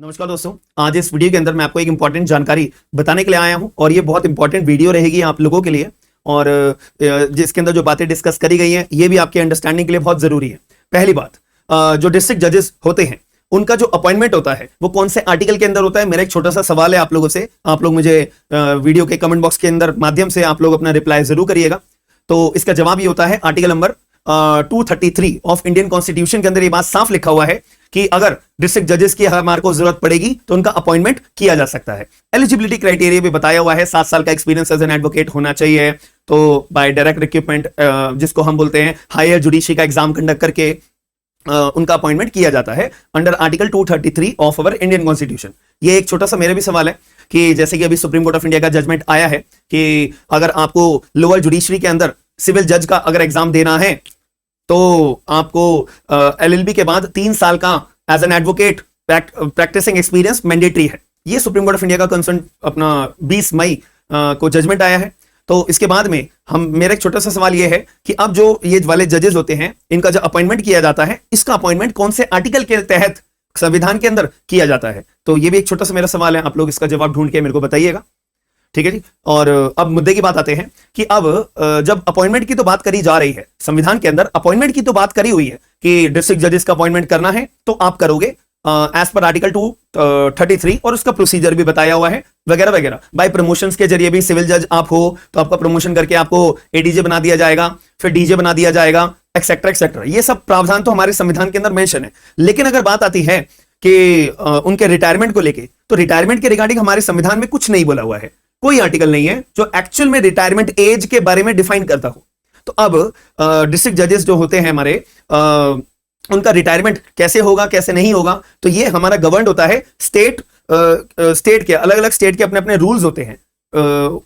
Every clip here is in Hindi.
नमस्कार दोस्तों, आज इस वीडियो के अंदर मैं आपको एक इंपॉर्टेंट जानकारी बताने के लिए आया हूं और ये बहुत इंपॉर्टेंट वीडियो रहेगी आप लोगों के लिए। और जिसके अंदर जो बातें डिस्कस करी गई हैं ये भी आपके अंडरस्टैंडिंग के लिए बहुत जरूरी है। पहली बात, जो डिस्ट्रिक्ट जजेस होते हैं उनका जो अपॉइंटमेंट होता है वो कौन से आर्टिकल के अंदर होता है। मेरा एक छोटा सा सवाल है आप लोगों से, आप लोग मुझे वीडियो के कमेंट बॉक्स के अंदर माध्यम से आप लोग अपना रिप्लाई जरूर करिएगा। तो इसका जवाब ये होता है article number 233 of Indian constitution के अंदर ये बात साफ लिखा हुआ है कि अगर डिस्ट्रिक्ट जजेस की हमारे को जरूरत पड़ेगी तो उनका अपॉइंटमेंट किया जा सकता है। एलिजिबिलिटी क्राइटेरिया भी बताया हुआ है, 7 साल का एक्सपीरियंस एज एन एडवोकेट होना चाहिए। तो बाय डायरेक्ट रिक्रूटमेंट, जिसको हम बोलते हैं हायर जुडिशरी का एग्जाम कंडक्ट करके उनका अपॉइंटमेंट किया जाता है under article 233 of our Indian constitution. ये एक छोटा सा मेरा भी सवाल है कि जैसे कि अभी सुप्रीम कोर्ट ऑफ इंडिया का जजमेंट आया है कि अगर आपको लोअर जुडिशरी के अंदर सिविल जज का अगर एग्जाम देना है तो आपको एलएलबी के बाद 3 साल का as an advocate practising experience mandatory है। ये सुप्रीम कोर्ट ऑफ इंडिया का कंसर्न अपना 20 मई को जजमेंट आया है। तो इसके बाद में मेरा एक छोटा सा सवाल ये है कि अब जो ये वाले जजेस होते हैं इनका जो अपॉइंटमेंट किया जाता है, इसका अपॉइंटमेंट कौन से आर्टिकल के तहत संविधान के अंदर किया जाता है। तो ये भी एक छोटा सा मेरा सवाल है, आप लोग इसका जवाब ढूंढ के मेरे को बताइएगा। ठीक है जी। और अब मुद्दे की बात आते हैं कि अब जब अपॉइंटमेंट की तो बात करी जा रही है, संविधान के अंदर अपॉइंटमेंट की तो बात करी हुई है कि डिस्ट्रिक्ट जजेस का अपॉइंटमेंट करना है तो आप करोगे एज पर आर्टिकल 233 और उसका प्रोसीजर भी बताया हुआ है वगैरह वगैरह। बाय प्रमोशंस के जरिए भी सिविल जज आप हो तो आपका प्रमोशन करके आपको एडीजे बना दिया जाएगा, फिर डीजे बना दिया जाएगा, एक्सेट्रा एक्सेट्रा। ये सब प्रावधान तो हमारे संविधान के अंदर मेंशन है। लेकिन अगर बात आती है कि उनके रिटायरमेंट को लेके, तो रिटायरमेंट के रिगार्डिंग हमारे संविधान में कुछ नहीं बोला हुआ है, कोई आर्टिकल नहीं है जो एक्चुअल में रिटायरमेंट एज के बारे में डिफाइन करता हो। तो अब डिस्ट्रिक्ट जजेस जो होते हैं हमारे, उनका रिटायरमेंट कैसे होगा कैसे नहीं होगा, तो ये हमारा गवर्न होता है स्टेट के, अलग अलग स्टेट के अपने अपने रूल्स होते हैं,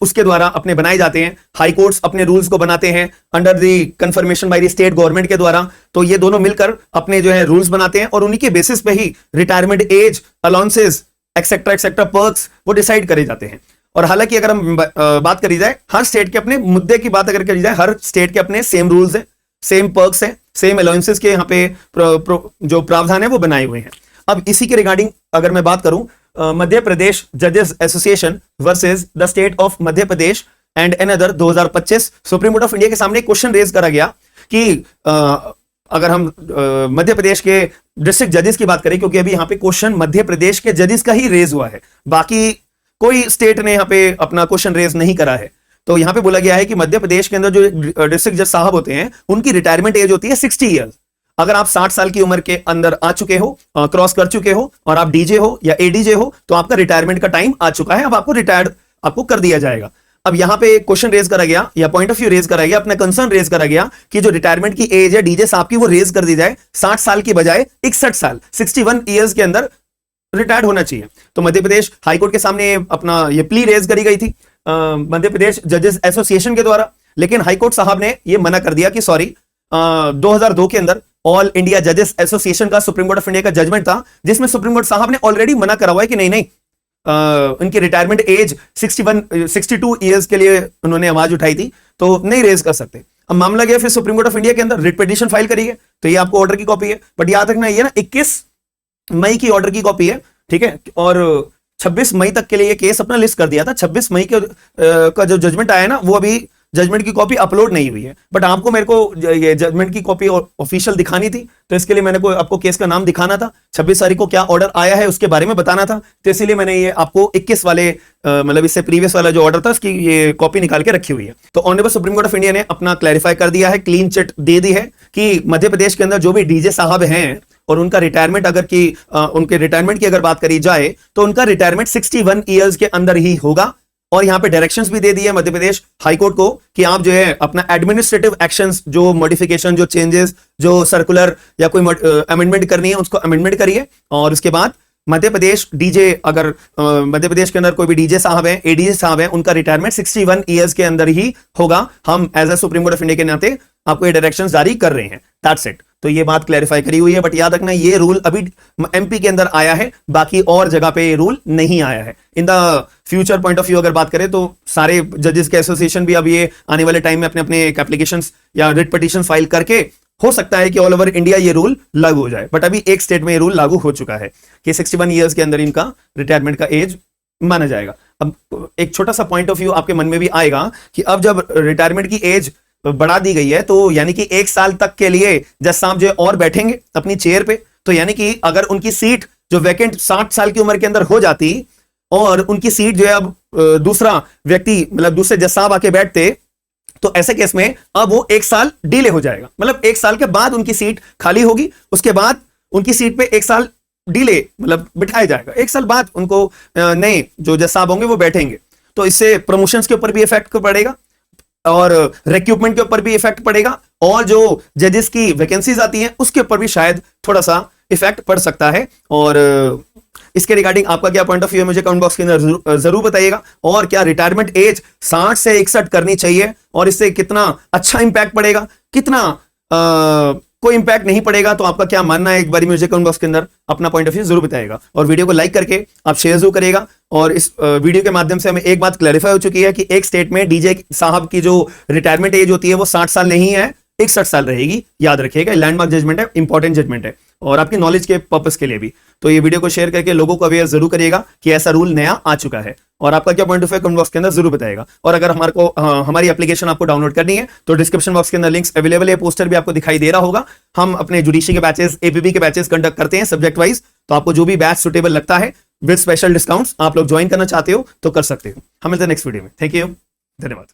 उसके द्वारा अपने बनाए जाते हैं। हाई कोर्ट्स अपने रूल्स को बनाते हैं under the confirmation by the state government के द्वारा। तो ये दोनों मिलकर अपने जो है रूल्स बनाते हैं और उन्हीं के बेसिस पे ही retirement age, allowances, etcetera etcetera, perks वो डिसाइड करे जाते हैं। और हालांकि अगर हम बात करी जाए हर स्टेट के अपने मुद्दे की बात अगर करी जाए, हर स्टेट के अपने सेम रूल्स हैं, सेम पर्क्स हैं, सेम अलाउंसेस के यहाँ पे जो प्रावधान है वो बनाए हुए हैं। अब इसी के रिगार्डिंग अगर मैं बात करूं, मध्य प्रदेश जजेस association versus the state of Madhya Pradesh and another 2025, supreme Court of India के सामने क्वेश्चन रेज करा गया कि अगर हम मध्य प्रदेश के डिस्ट्रिक्ट जजेस की बात करें, क्योंकि अभी यहाँ पे क्वेश्चन मध्य प्रदेश के जजेस का ही रेज हुआ है, बाकी कोई स्टेट ने यहाँ पे अपना क्वेश्चन रेज नहीं करा है। तो यहाँ पे बोला गया है कि मध्य प्रदेश के अंदर जो डिस्ट्रिक्ट जज साहब होते हैं उनकी रिटायरमेंट एज होती है 60 ईयर्स। अगर आप 60 साल की उम्र के अंदर आ चुके हो, क्रॉस कर चुके हो और आप डीजे हो या एडीजे हो तो आपका रिटायरमेंट का टाइम आ चुका है, अब आपको रिटायर्ड आपको कर दिया जाएगा। अब यहाँ पे क्वेश्चन रेज करा गया या पॉइंट ऑफ व्यू रेज करा गया, अपना कंसर्न रेज करा गया कि जो रिटायरमेंट की एज है डीजे साहब की वो रेज कर दी जाए 60 साल की बजाय 61 साल, 61 ईयर्स के अंदर रिटायर्ड होना चाहिए। तो मध्य प्रदेश हाईकोर्ट के सामने अपना ये प्ली रेज करी गई थी मध्य प्रदेश जजेस एसोसिएशन के द्वारा, लेकिन हाईकोर्ट साहब ने ये मना कर दिया कि सॉरी, 2002 के अंदर ऑल इंडिया जजेस एसोसिएशन का सुप्रीम कोर्ट ऑफ इंडिया का जजमेंट था जिसमें सुप्रीम कोर्ट साहब ने ऑलरेडी मना करा हुआ है कि नहीं नहीं, उनकी रिटायरमेंट एज 62 ईयर्स के लिए उन्होंने आवाज उठाई थी तो नहीं रेज कर सकते। अब मामला गया फिर सुप्रीम कोर्ट ऑफ इंडिया के अंदर, रिट पिटीशन फाइल करी है। तो ये आपको ऑर्डर की कॉपी है, बट याद रखना ये ना 21 मई की ऑर्डर की कॉपी है, ठीक है। और 26 मई तक के लिए ये केस अपना लिस्ट कर दिया था। 26 मई के का जो जजमेंट आया ना वो अभी जजमेंट की कॉपी अपलोड नहीं हुई है, बट आपको मेरे को ये जजमेंट की कॉपी ऑफिशियल दिखानी थी, तो इसके लिए मैंने आपको केस का नाम दिखाना था, 26 तारीख को क्या ऑर्डर आया है उसके बारे में बताना था, तो इसीलिए मैंने ये आपको 21 वाले मतलब इससे प्रीवियस वाला जो ऑर्डर था उसकी ये कॉपी निकाल के रखी हुई है। तो honourable supreme Court of India ने अपना क्लैरिफाई कर दिया है, क्लीन चिट दे दी है कि मध्य प्रदेश के अंदर जो भी डीजे साहब हैं और उनका रिटायरमेंट उनके रिटायरमेंट की अगर बात करी जाए तो उनका रिटायरमेंट 61 ईयर्स के अंदर ही होगा। और यहां पे डायरेक्शंस भी दे दी है मध्य प्रदेश हाईकोर्ट को कि आप जो है अपना एडमिनिस्ट्रेटिव एक्शंस, जो मॉडिफिकेशन, जो चेंजेस, जो सर्कुलर या कोई अमेंडमेंट करनी है उसको अमेंडमेंट करिए। और उसके बाद मध्य प्रदेश डीजे, अगर मध्य प्रदेश के अंदर कोई भी डीजे साहब हैं, एडीजे साहब हैं, उनका रिटायरमेंट 61 ईयर्स के अंदर ही होगा। हम as a Supreme Court of India के नाते आपको ये डायरेक्शंस जारी कर रहे हैं, दैट्स इट। तो ये बात क्लैरिफाई करी हुई है, बट याद रखना ये रूल अभी एमपी के अंदर आया है, बाकी और जगह पे ये रूल नहीं आया है। In the future point of view अगर बात करें तो सारे जजेस के एसोसिएशन भी अब ये आने वाले टाइम में अपने अपने एप्लीकेशंस या रिट पिटीशन फाइल करके हो सकता है कि ऑल ओवर इंडिया ये रूल लागू हो जाए, बट अभी एक स्टेट में ये रूल लागू हो चुका है कि 61 ईयर्स के अंदर इनका रिटायरमेंट का एज माना जाएगा। अब एक छोटा सा पॉइंट ऑफ व्यू आपके मन में भी आएगा कि अब जब रिटायरमेंट की एज बढ़ा दी गई है तो यानी कि 1 साल तक के लिए जज साहब जो और बैठेंगे अपनी चेयर पे, तो यानी कि अगर उनकी सीट जो वैकेंट 60 साल की उम्र के अंदर हो जाती और उनकी सीट जो है अब दूसरा व्यक्ति मतलब दूसरे जज साहब आके बैठते, तो ऐसे केस में अब वो 1 साल डिले हो जाएगा, मतलब 1 साल के बाद उनकी सीट खाली होगी, उसके बाद उनकी सीट पे 1 साल डिले मतलब बिठाया जाएगा, 1 साल बाद उनको नए जो जज साहब होंगे वो बैठेंगे। तो इससे प्रमोशंस के ऊपर भी इफेक्ट पड़ेगा और रिक्रूटमेंट के ऊपर भी इफेक्ट पड़ेगा और जो जजेस की वैकेंसीज आती हैं उसके ऊपर भी शायद थोड़ा सा इफेक्ट पड़ सकता है। और इसके रिगार्डिंग आपका क्या पॉइंट ऑफ व्यू है मुझे कमेंट बॉक्स के अंदर जरूर बताइएगा। और क्या रिटायरमेंट एज 60 से 61 करनी चाहिए और इससे कितना अच्छा इंपैक्ट पड़ेगा, कितना कोई इंपैक्ट नहीं पड़ेगा, तो आपका क्या मानना है एक बार मुझे कमेंट बॉक्स के अंदर अपना पॉइंट ऑफ व्यू जरूर बताइएगा। और वीडियो को लाइक करके आप शेयर जरूर करिएगा। और इस वीडियो के माध्यम से हमें एक बात क्लैरिफाई हो चुकी है कि एक स्टेट में डीजे साहब की जो रिटायरमेंट एज होती है वो 60 साल नहीं है, 61 साल रहेगी। याद रखिएगा, लैंडमार्क जजमेंट है, इंपॉर्टेंट जजमेंट है और आपकी नॉलेज के पर्पस के लिए भी। तो ये वीडियो को शेयर करके लोगों को अवेयर जरूर करिएगा कि ऐसा रूल नया आ चुका है। और आपका क्या point of view comment box के अंदर जरूर बताएगा। और अगर हमारी एप्लीकेशन आपको डाउनलोड करनी है तो डिस्क्रिप्शन बॉक्स के अंदर लिंक्स अवेलेबल है, पोस्टर भी आपको दिखाई दे रहा होगा। हम अपने जुडिशरी के बैचेस, एपीपी के बैचेस कंडक्ट करते हैं सब्जेक्ट वाइज, तो आपको जो भी बैच सुटेबल लगता है विद स्पेशल डिस्काउंट्स आप लोग ज्वाइन करना चाहते हो तो कर सकते हो। हम मिलते हैं नेक्स्ट वीडियो में। थैंक यू, धन्यवाद।